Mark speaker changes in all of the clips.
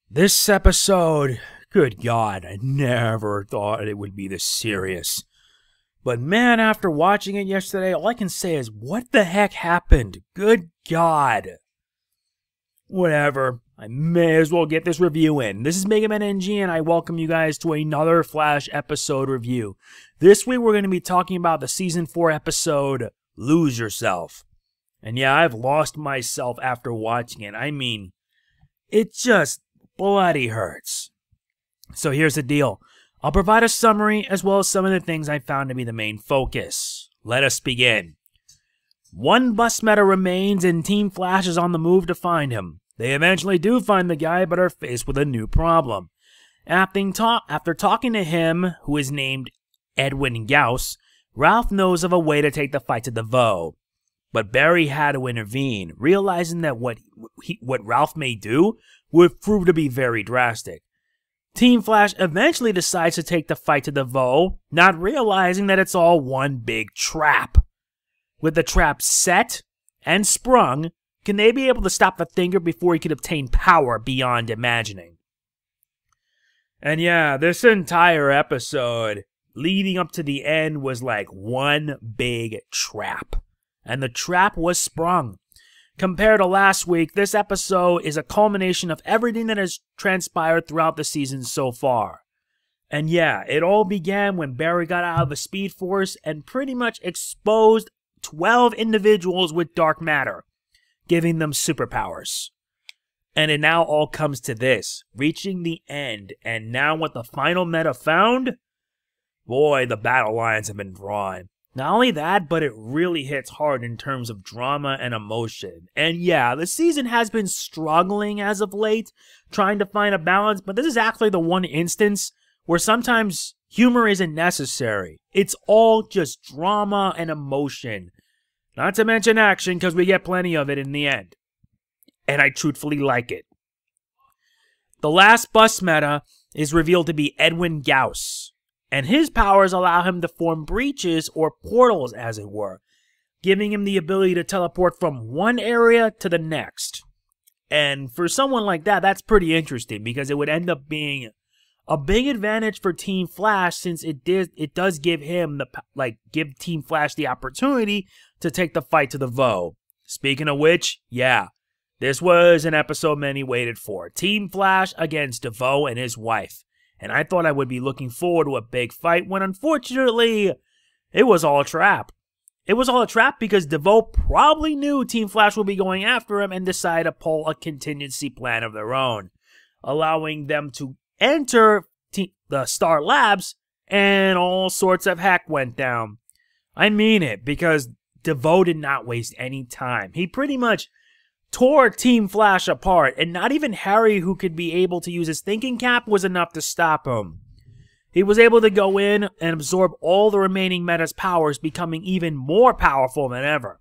Speaker 1: This episode, good God, I never thought it would be this serious. But man, after watching it yesterday, all I can say is, what the heck happened? Good God. Whatever, I may as well get this review in. This is Mega Man NG, and I welcome you guys to another Flash episode review. This week we're going to be talking about the Season 4 episode, Lose Yourself. And yeah, I've lost myself after watching it. I mean, it just bloody hurts. So here's the deal. I'll provide a summary as well as some of the things I found to be the main focus. Let us begin. One bus meta remains and Team Flash is on the move to find him. They eventually do find the guy but are faced with a new problem. After talking to him, who is named Edwin Gauss, Ralph knows of a way to take the fight to DeVoe. But Barry had to intervene, realizing that what Ralph may do would prove to be very drastic. Team Flash eventually decides to take the fight to DeVoe, not realizing that it's all one big trap. With the trap set and sprung, can they be able to stop the Thinker before he could obtain power beyond imagining? And yeah, this entire episode, leading up to the end, was like one big trap. And the trap was sprung. Compared to last week, this episode is a culmination of everything that has transpired throughout the season so far. And yeah, it all began when Barry got out of the Speed Force and pretty much exposed 12 individuals with dark matter, giving them superpowers. And it now all comes to this, reaching the end, and now with the final meta found, boy, the battle lines have been drawn. Not only that, but it really hits hard in terms of drama and emotion. And yeah, the season has been struggling as of late, trying to find a balance, but this is actually the one instance where sometimes humor isn't necessary. It's all just drama and emotion. Not to mention action, because we get plenty of it in the end. And I truthfully like it. The last bus meta is revealed to be Edwin Gauss. And his powers allow him to form breaches or portals, as it were, giving him the ability to teleport from one area to the next. And for someone like that, that's pretty interesting because it would end up being a big advantage for Team Flash since it does give him give Team Flash the opportunity to take the fight to DeVoe. Speaking of which, yeah, this was an episode many waited for. Team Flash against DeVoe and his wife. And I thought I would be looking forward to a big fight when unfortunately, it was all a trap. It was all a trap because DeVoe probably knew Team Flash would be going after him and decided to pull a contingency plan of their own, allowing them to enter the Star Labs and all sorts of heck went down. I mean it because DeVoe did not waste any time. He pretty much tore Team Flash apart, and not even Harry, who could be able to use his thinking cap, was enough to stop him. He was able to go in and absorb all the remaining meta's powers, becoming even more powerful than ever.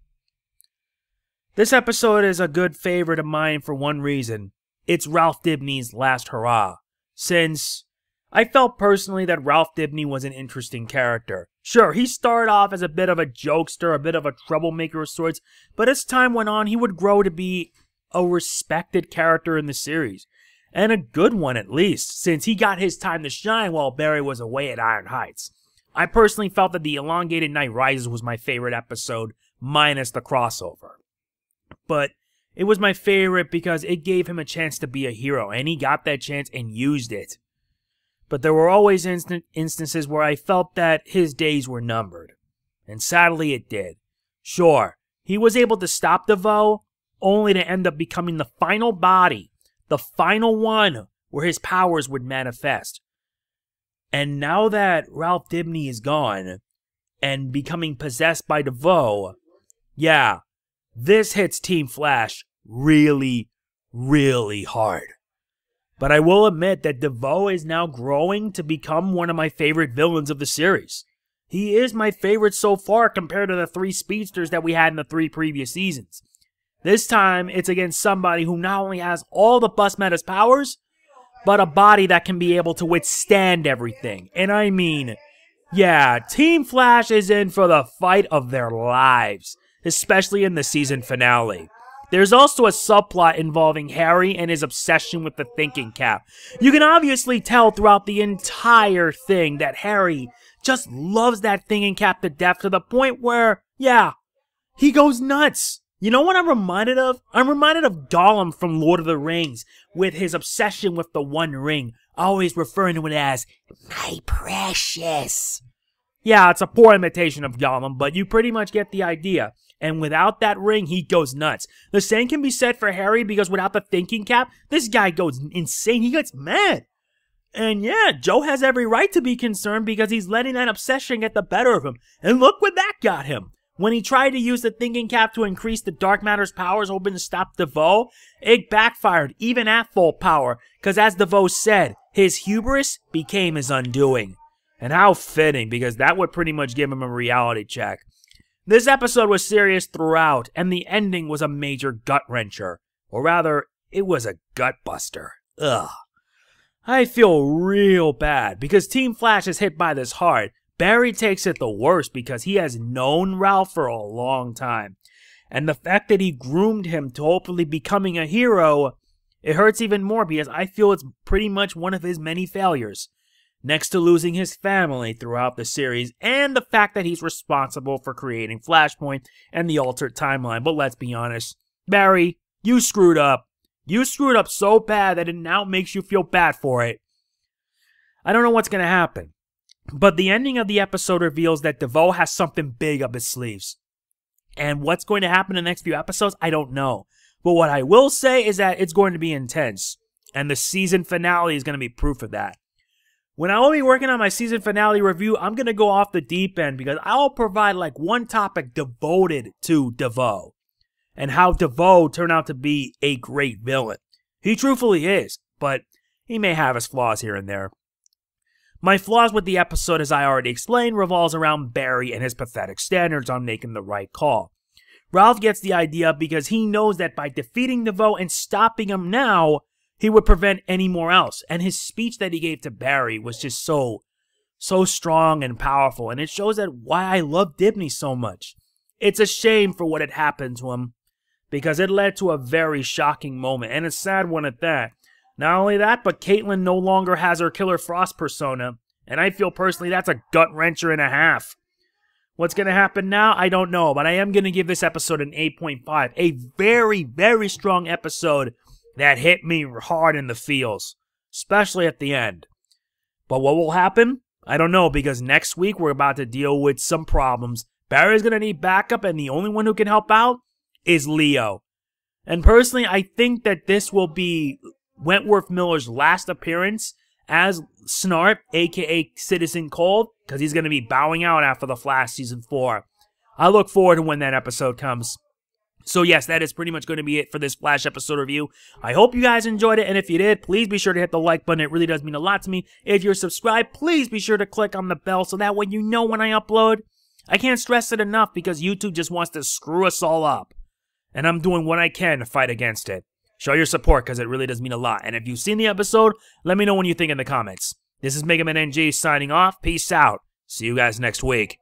Speaker 1: This episode is a good favorite of mine for one reason. It's Ralph Dibny's last hurrah, since I felt personally that Ralph Dibny was an interesting character. Sure, he started off as a bit of a jokester, a bit of a troublemaker of sorts, but as time went on, he would grow to be a respected character in the series. And a good one at least, since he got his time to shine while Barry was away at Iron Heights. I personally felt that the Elongated Night Rises was my favorite episode, minus the crossover. But it was my favorite because it gave him a chance to be a hero, and he got that chance and used it. But there were always instances where I felt that his days were numbered. And sadly it did. Sure, he was able to stop DeVoe, only to end up becoming the final body, the final one where his powers would manifest. And now that Ralph Dibny is gone, and becoming possessed by DeVoe, yeah, this hits Team Flash really, really hard. But I will admit that DeVoe is now growing to become one of my favorite villains of the series. He is my favorite so far compared to the 3 speedsters that we had in the 3 previous seasons. This time, it's against somebody who not only has all the bus meta's powers, but a body that can be able to withstand everything. And I mean, yeah, Team Flash is in for the fight of their lives, especially in the season finale. There's also a subplot involving Harry and his obsession with the thinking cap. You can obviously tell throughout the entire thing that Harry just loves that thinking cap to death, to the point where, yeah, he goes nuts. You know what I'm reminded of? I'm reminded of Gollum from Lord of the Rings with his obsession with the One Ring, always referring to it as, my precious. Yeah, it's a poor imitation of Gollum, but you pretty much get the idea. And without that ring, he goes nuts. The same can be said for Harry, because without the thinking cap, this guy goes insane. He gets mad. And yeah, Joe has every right to be concerned because he's letting that obsession get the better of him. And look what that got him. When he tried to use the thinking cap to increase the dark matter's powers, hoping to stop DeVoe, it backfired, even at full power. Because as DeVoe said, his hubris became his undoing. And how fitting, because that would pretty much give him a reality check. This episode was serious throughout, and the ending was a major gut-wrencher. Or rather, it was a gut-buster. Ugh. I feel real bad, because Team Flash is hit by this hard. Barry takes it the worst because he has known Ralph for a long time. And the fact that he groomed him to hopefully becoming a hero, it hurts even more because I feel it's pretty much one of his many failures. Next to losing his family throughout the series, and the fact that he's responsible for creating Flashpoint and the altered timeline. But let's be honest, Barry, you screwed up. You screwed up so bad that it now makes you feel bad for it. I don't know what's going to happen, but the ending of the episode reveals that DeVoe has something big up his sleeves. And what's going to happen in the next few episodes, I don't know. But what I will say is that it's going to be intense, and the season finale is going to be proof of that. When I will be working on my season finale review, I'm going to go off the deep end because I'll provide like one topic devoted to DeVoe and how DeVoe turned out to be a great villain. He truthfully is, but he may have his flaws here and there. My flaws with the episode, as I already explained, revolves around Barry and his pathetic standards on making the right call. Ralph gets the idea because he knows that by defeating DeVoe and stopping him now, he would prevent any more else. And his speech that he gave to Barry was just so strong and powerful. And it shows that why I love Dibny so much. It's a shame for what had happened to him, because it led to a very shocking moment, and a sad one at that. Not only that, but Caitlin no longer has her Killer Frost persona, and I feel personally that's a gut-wrencher and a half. What's going to happen now? I don't know, but I am going to give this episode an 8.5. A very, very strong episode that hit me hard in the feels, especially at the end. But what will happen? I don't know, because next week we're about to deal with some problems. Barry's going to need backup, and the only one who can help out is Leo. And personally, I think that this will be Wentworth Miller's last appearance as Snart, aka Citizen Cold, because he's going to be bowing out after The Flash Season 4. I look forward to when that episode comes. So yes, that is pretty much going to be it for this Flash episode review. I hope you guys enjoyed it, and if you did, please be sure to hit the like button. It really does mean a lot to me. If you're subscribed, please be sure to click on the bell so that way you know when I upload. I can't stress it enough because YouTube just wants to screw us all up. And I'm doing what I can to fight against it. Show your support because it really does mean a lot. And if you've seen the episode, let me know what you think in the comments. This is Mega Man NG signing off. Peace out. See you guys next week.